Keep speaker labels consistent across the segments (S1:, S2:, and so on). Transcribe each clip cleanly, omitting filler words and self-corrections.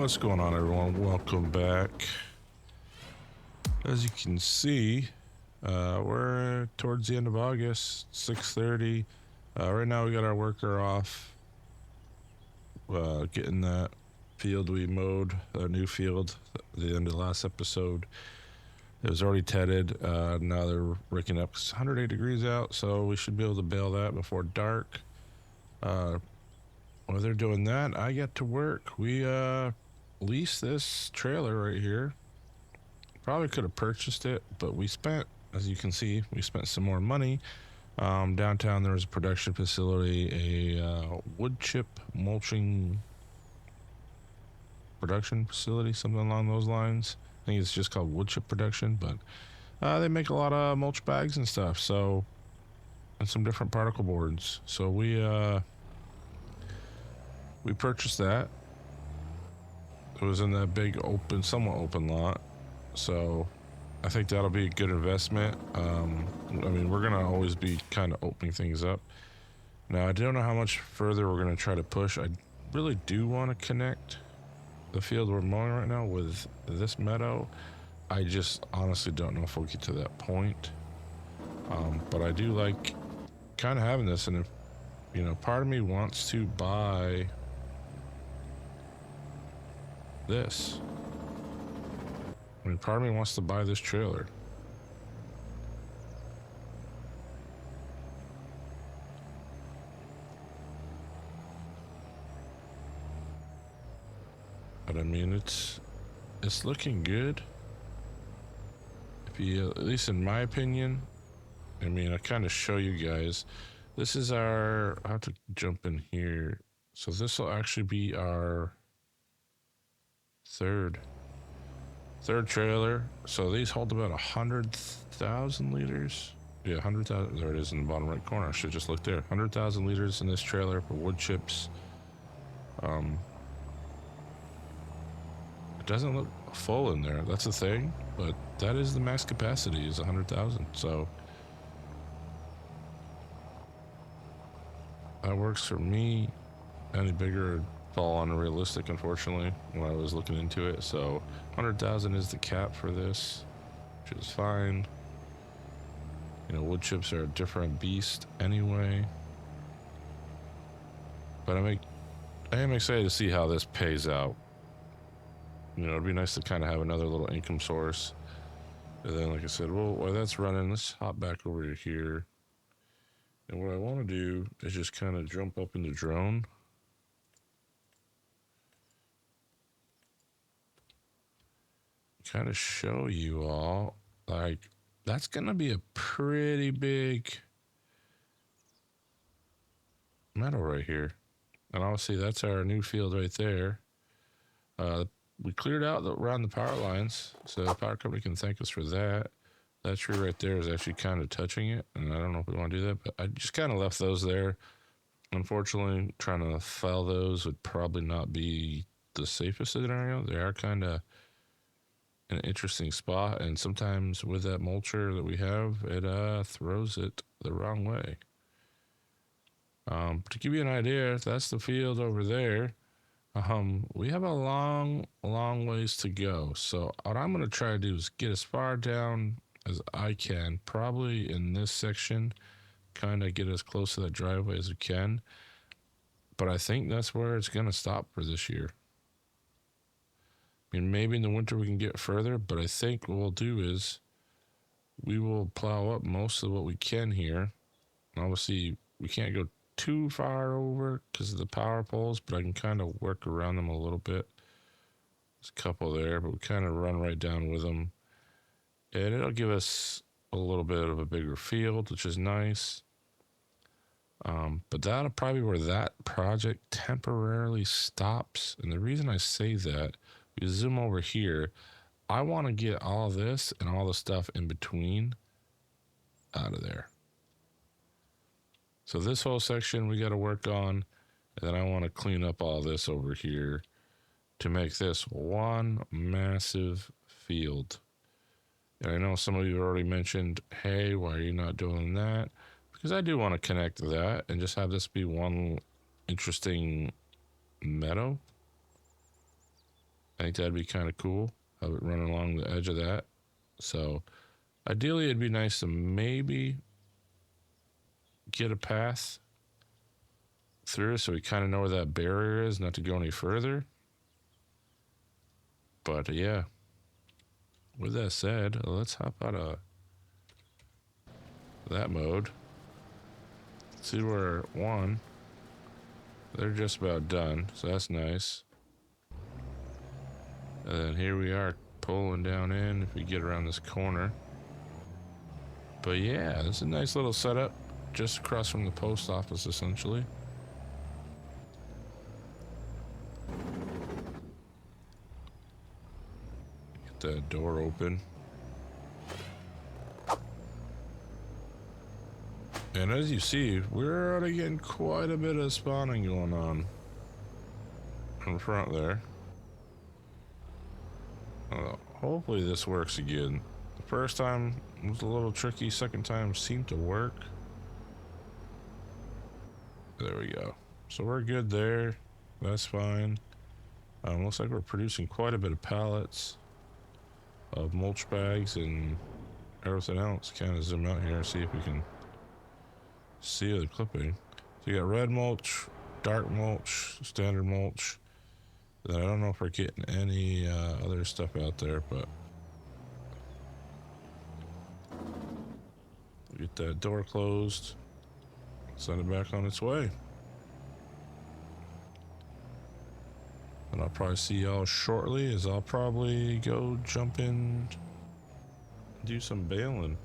S1: What's going on, everyone? Welcome back. As you can see, we're towards the end of August, 6:30. Right now we got our worker off, getting that field we mowed, a new field, at the end of the last episode. It was already tedded. Now they're raking up. It's 108 degrees out, so we should be able to bale that before dark. While they're doing that, I get to work. We leased this trailer right here. Probably could have purchased it, but we spent, as you can see, we spent some more money. Downtown there was a production facility, a wood chip mulching production facility, something along those lines. I think it's just called wood chip production, but they make a lot of mulch bags and stuff, so, and some different particle boards. So we purchased that. It was in that big open, somewhat open lot. So I think that'll be a good investment. I mean, we're going to always be kind of opening things up. Now, I don't know how much further we're going to try to push. I really do want to connect the field we're mowing right now with this meadow. I just honestly don't know if we'll get to that point. But I do like kind of having this. And if, you know, part of me wants to buy this. I mean, part of me wants to buy this trailer. But I mean, it's looking good. If you, at least in my opinion, I mean, I kind of show you guys. This is our, I have to jump in here. So this will actually be our third trailer. So these hold about 100,000 liters. Yeah, 100,000. There it is in the bottom right corner. I should just look there. 100,000 liters in this trailer for wood chips. It doesn't look full in there. That's the thing, but that is the max capacity, is 100,000. So that works for me. Any bigger would fall unrealistic, unfortunately, when I was looking into it. So 100,000 is the cap for this, which is fine. You know, wood chips are a different beast anyway. But I am excited to see how this pays out. You know, it'd be nice to kind of have another little income source. And then, like I said, well, while that's running, let's hop back over to here. And what I want to do is just kind of jump up in the drone. Kind of show you all, like, that's gonna be a pretty big meadow right here. And obviously that's our new field right there. We cleared out around the power lines, so the power company can thank us for that. That tree right there is actually kind of touching it, and I don't know if we want to do that, but I just kind of left those there. Unfortunately, trying to fell those would probably not be the safest scenario. They are kind of an interesting spot, and sometimes with that mulcher that we have, it throws it the wrong way. To give you an idea, if that's the field over there, we have a long ways to go. So what I'm going to try to do is get as far down as I can, probably in this section, kind of get as close to that driveway as we can. But I think that's where it's going to stop for this year. I mean, maybe in the winter we can get further, but I think what we'll do is we will plow up most of what we can here. Obviously, we can't go too far over because of the power poles, but I can kind of work around them a little bit. There's a couple there, but we kind of run right down with them. And it'll give us a little bit of a bigger field, which is nice. But that'll probably be where that project temporarily stops. And the reason I say that, we zoom over here, I want to get all of this and all the stuff in between out of there. So this whole section we got to work on, and then I want to clean up all this over here to make this one massive field. And I know some of you already mentioned, hey, why are you not doing that? Because I do want to connect to that and just have this be one interesting meadow. I think that'd be kind of cool. Have it run along the edge of that. So ideally, it'd be nice to maybe get a path through so we kind of know where that barrier is, not to go any further. But yeah, with that said, let's hop out of that mode. See where one, they're just about done, so that's nice. And then here we are pulling down in if we get around this corner. But yeah, this is a nice little setup just across from the post office essentially. Get that door open. And as you see, we're already getting quite a bit of spawning going on in front there. Hopefully this works again. The first time was a little tricky, second time seemed to work. There we go. So we're good there. That's fine. Looks like we're producing quite a bit of pallets of mulch bags and everything else. Kind of zoom out here and see if we can see the clipping. So you got red mulch, dark mulch, standard mulch. Then I don't know if we're getting any other stuff out there, but get that door closed, send it back on its way. And I'll probably see y'all shortly, as I'll probably go jump in, do some baling.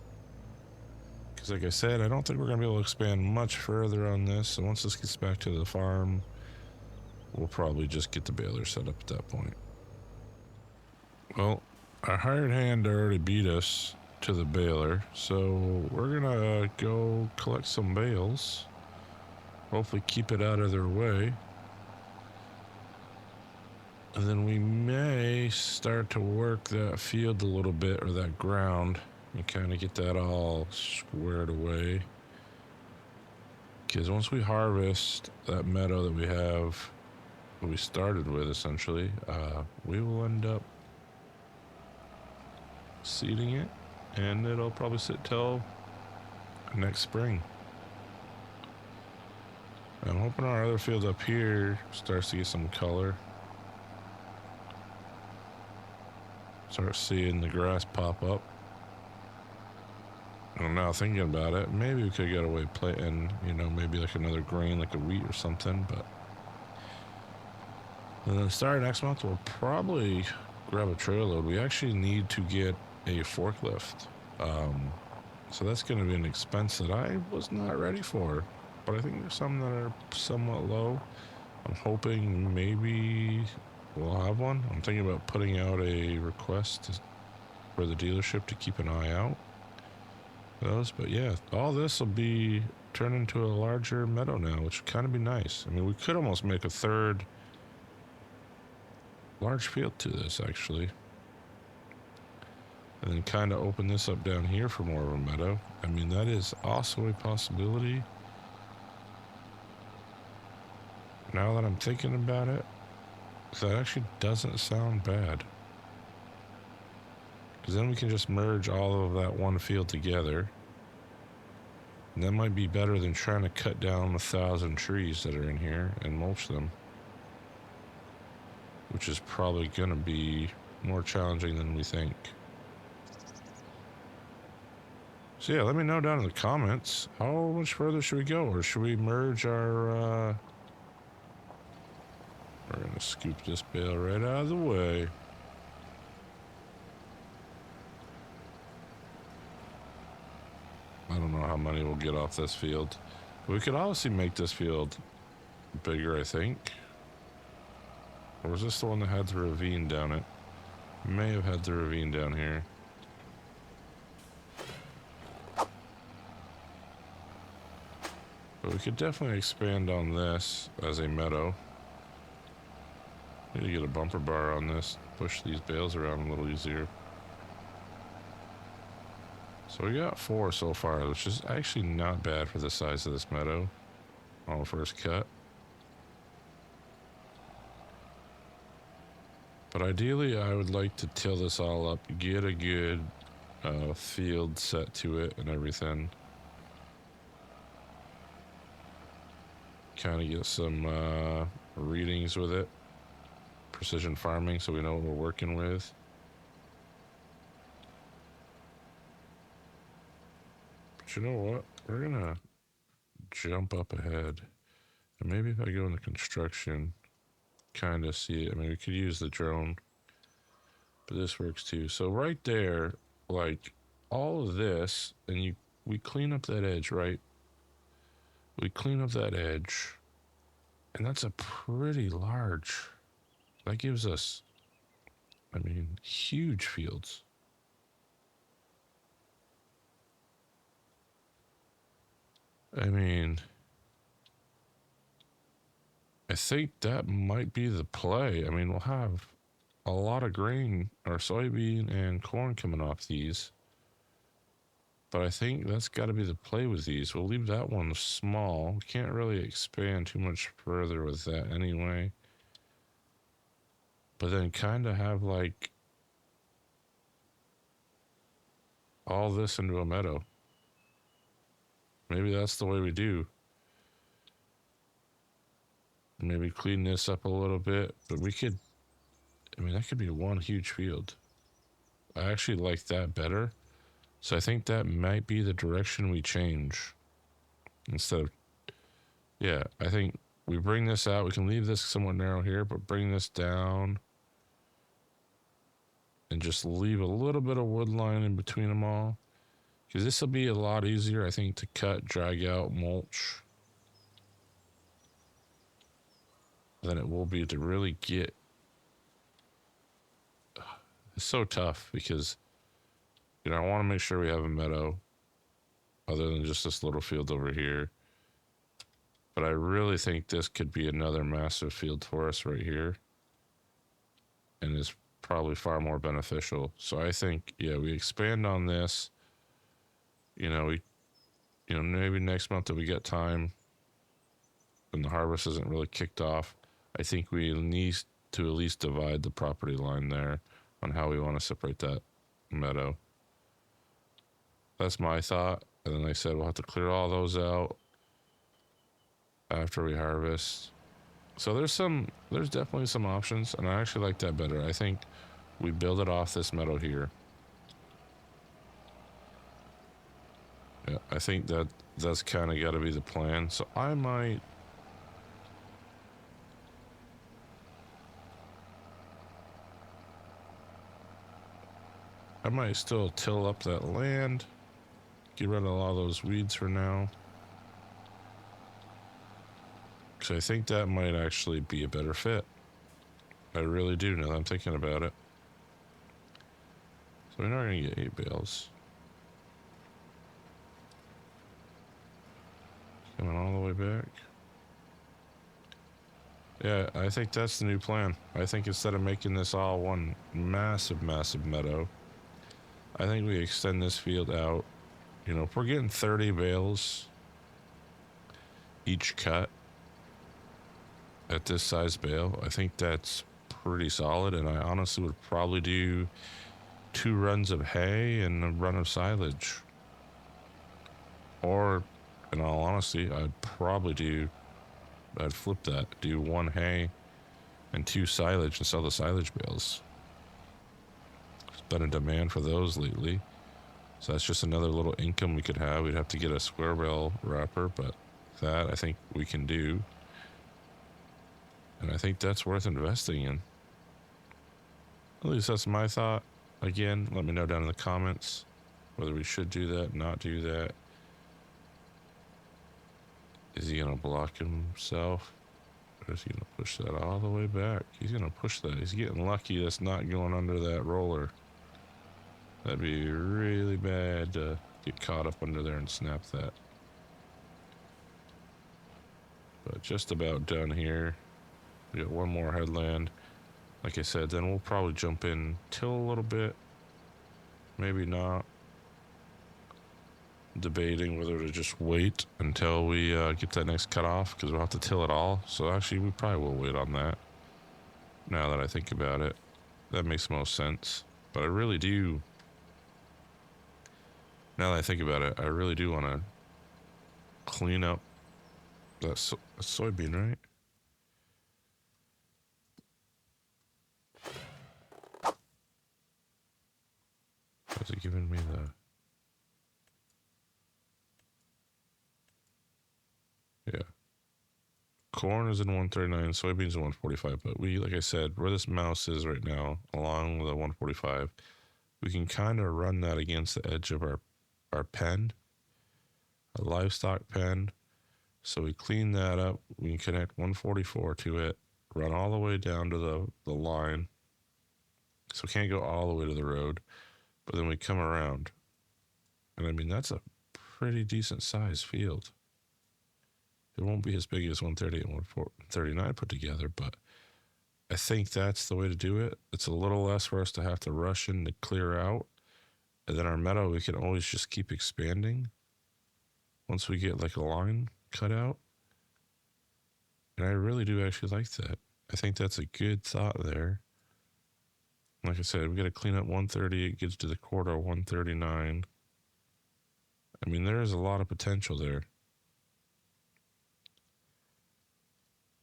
S1: Because like I said, I don't think we're going to be able to expand much further on this. So once this gets back to the farm, we'll probably just get the baler set up at that point. Well, our hired hand already beat us to the baler, so we're gonna go collect some bales. Hopefully keep it out of their way. And then we may start to work that field a little bit, or that ground, and kind of get that all squared away. Because once we harvest that meadow that we have, what we started with essentially, we will end up seeding it, and it'll probably sit till next spring. I'm hoping our other field up here starts to get some color. Start seeing the grass pop up. I'm now thinking about it, maybe we could get away planting, maybe like another grain, like a wheat or something, but and then starting next month, we'll probably grab a trailer load. We actually need to get a forklift. So that's going to be an expense that I was not ready for. But I think there's some that are somewhat low. I'm hoping maybe we'll have one. I'm thinking about putting out a request for the dealership to keep an eye out for those. But yeah, all this will be turned into a larger meadow now, which would kind of be nice. I mean, we could almost make a third large field to this actually, and then kind of open this up down here for more of a meadow. I mean, that is also a possibility now that I'm thinking about it. That actually doesn't sound bad, because then we can just merge all of that one field together, and that might be better than trying to cut down 1,000 trees that are in here and mulch them, which is probably going to be more challenging than we think. So yeah, let me know down in the comments, how much further should we go, or should we merge our, we're going to scoop this bale right out of the way. I don't know how many we'll get off this field. We could obviously make this field bigger, I think. Or was this the one that had the ravine down it? May have had the ravine down here. But we could definitely expand on this as a meadow. Need to get a bumper bar on this, push these bales around a little easier. So we got 4 so far, which is actually not bad for the size of this meadow on the first cut. But ideally, I would like to till this all up, get a good field set to it and everything. Kind of get some readings with it. Precision farming, so we know what we're working with. But you know what? We're gonna jump up ahead. And maybe if I go into construction, kind of see it. I mean, we could use the drone, but this works too. So right there, like all of this, and we clean up that edge, right? We clean up that edge, and that's a pretty large. That gives us, I mean, huge fields. I mean, I think that might be the play. I mean, we'll have a lot of grain or soybean and corn coming off these. But I think that's got to be the play with these. We'll leave that one small. We can't really expand too much further with that anyway. But then kind of have like all this into a meadow. Maybe that's the way we do. Maybe clean this up a little bit. But we could, I mean, that could be one huge field. I actually like that better. So I think that might be the direction we change. Instead of, yeah, I think we bring this out. We can leave this somewhat narrow here, but bring this down. And just leave a little bit of wood line in between them all. Because this will be a lot easier, I think, to cut, drag out, mulch than it will be to really get. It's so tough because, you know, I want to make sure we have a meadow other than just this little field over here. But I really think this could be another massive field for us right here. And is probably far more beneficial. So I think, yeah, we expand on this. You know, maybe next month if we get time and the harvest isn't really kicked off, I think we need to at least divide the property line there on how we want to separate that meadow. That's my thought. And then they said we'll have to clear all those out after we harvest. So there's definitely some options, and I actually like that better. I think we build it off this meadow here. Yeah, I think that's kind of got to be the plan. So I might still till up that land. Get rid of all those weeds for now. Because I think that might actually be a better fit. I really do now that I'm thinking about it. So we're not going to get 8 bales. Coming all the way back. Yeah, I think that's the new plan. I think instead of making this all one massive, massive meadow, I think we extend this field out. You know, if we're getting 30 bales each cut at this size bale, I think that's pretty solid. And I honestly would probably do 2 runs of hay and a run of silage. Or, in all honesty, I'd flip that. Do 1 hay and 2 silage and sell the silage bales. There's been a demand for those lately. So that's just another little income we could have. We'd have to get a square bale wrapper, but that I think we can do. And I think that's worth investing in. At least that's my thought. Again, let me know down in the comments whether we should do that, not do that. Is he going to block himself? Or is he going to push that all the way back? He's going to push that. He's getting lucky that's not going under that roller. That'd be really bad to get caught up under there and snap that. But just about done here. We got 1 more headland. Like I said, then we'll probably jump in, till a little bit. Maybe not. Debating whether to just wait until we get that next cutoff, because we'll have to till it all. So actually, we probably will wait on that, now that I think about it. That makes most sense. But I really do, now that I think about it, I really do want to clean up that soybean, right? Is it giving me the... Yeah. Corn is in 139, soybeans in 145, but we, like I said, where this mouse is right now, along the 145, we can kind of run that against the edge of our pen, a livestock pen. So we clean that up. We can connect 144 to it, run all the way down to the line. So we can't go all the way to the road, but then we come around. And I mean, that's a pretty decent sized field. It won't be as big as 130 and 139 put together, but I think that's the way to do it. It's a little less for us to have to rush in to clear out. And then our meadow, we can always just keep expanding once we get like a line cut out. And I really do actually like that. I think that's a good thought there. Like I said, we got to clean up 130. It gets to the quarter 139. I mean, there is a lot of potential there.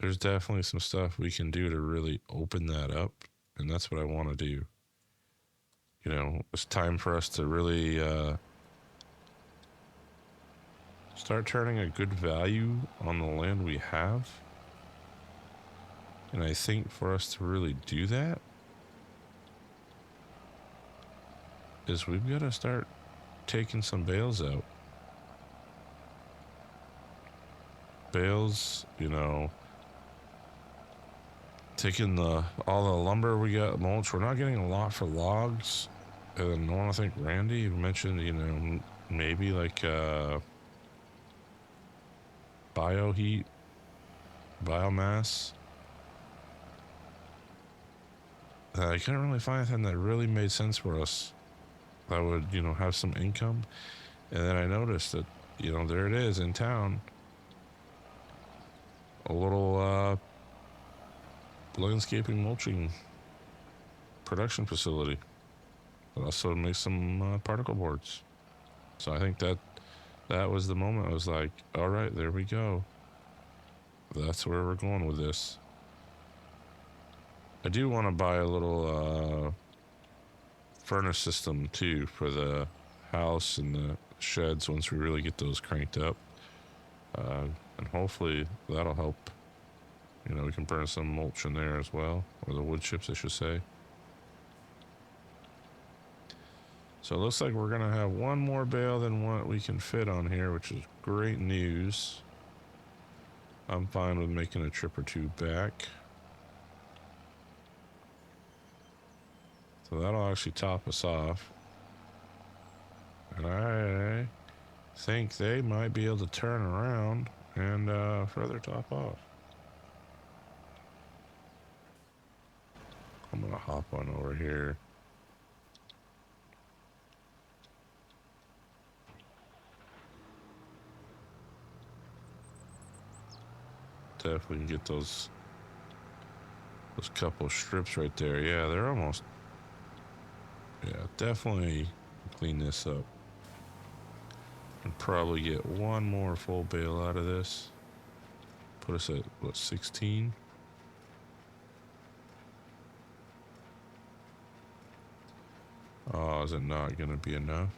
S1: There's definitely some stuff we can do to really open that up. And that's what I want to do. You know, it's time for us to really start turning a good value on the land we have. And I think for us to really do that is we've got to start taking some bales out. Bales, you know, taking all the lumber we got, mulch. We're not getting a lot for logs. And I want to thank Randy, who mentioned, you know, maybe like bioheat, biomass. I couldn't really find anything that really made sense for us that would, you know, have some income. And then I noticed that, you know, there it is in town. A little landscaping mulching production facility. It also makes some particle boards. So I think that was the moment I was like, all right, there we go. That's where we're going with this. I do want to buy a little furnace system too for the house and the sheds once we really get those cranked up. And hopefully that'll help. You know, we can burn some mulch in there as well, or the wood chips, I should say. So it looks like we're going to have one more bale than what we can fit on here, which is great news. I'm fine with making a trip or two back. So that'll actually top us off. And I think they might be able to turn around and further top off. I'm going to hop on over here. Definitely get those couple strips right there. Yeah, they're almost... Yeah, definitely clean this up. And probably get one more full bale out of this. Put us at, what, 16? Oh, is it not going to be enough?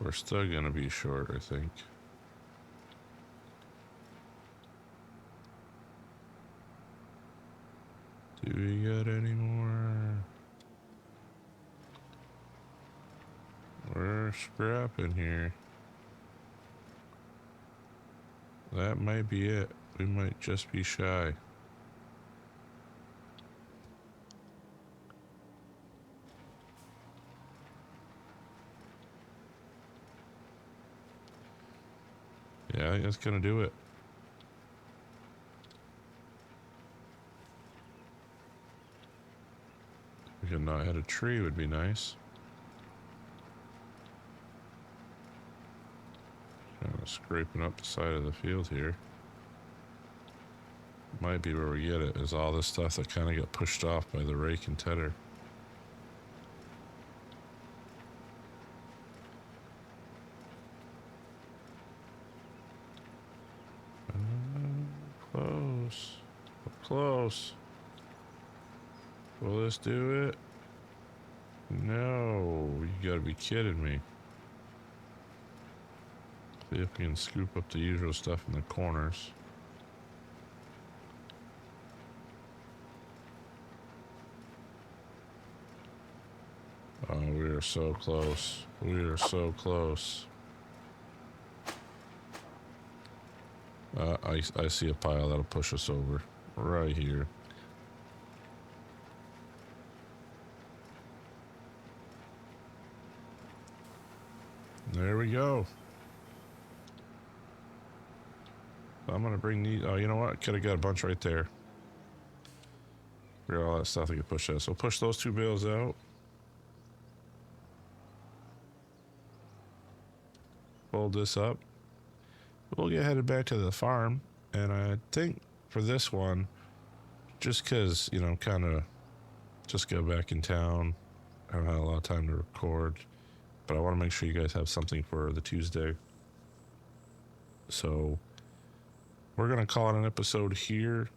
S1: We're still going to be short, I think. Do we got any more? We're scrapping here. That might be it. We might just be shy. Yeah, I think that's gonna do it. We could not hit a tree would be nice. Kind of scraping up the side of the field here. Might be where we get it, is all this stuff that kind of got pushed off by the rake and tedder. Close. Close. Will this do it? No, you gotta be kidding me. See if we can scoop up the usual stuff in the corners. Oh, we are so close. We are so close. I see a pile that'll push us over. Right here. There we go. I'm gonna bring these. Oh, you know what? Could have got a bunch right there. Here's all that stuff I could push out. So push those 2 bales out. Fold this up. We'll get headed back to the farm, and I think for this one, just because, you know, kind of just got back in town, I haven't had a lot of time to record, but I want to make sure you guys have something for the Tuesday. So we're going to call it an episode here.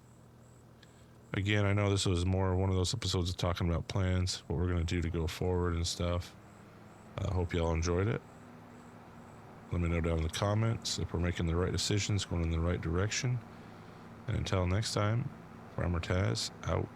S1: Again, I know this was more one of those episodes of talking about plans, what we're going to do to go forward and stuff. I hope y'all enjoyed it. Let me know down in the comments if we're making the right decisions, going in the right direction. And until next time, Farmer Taz out.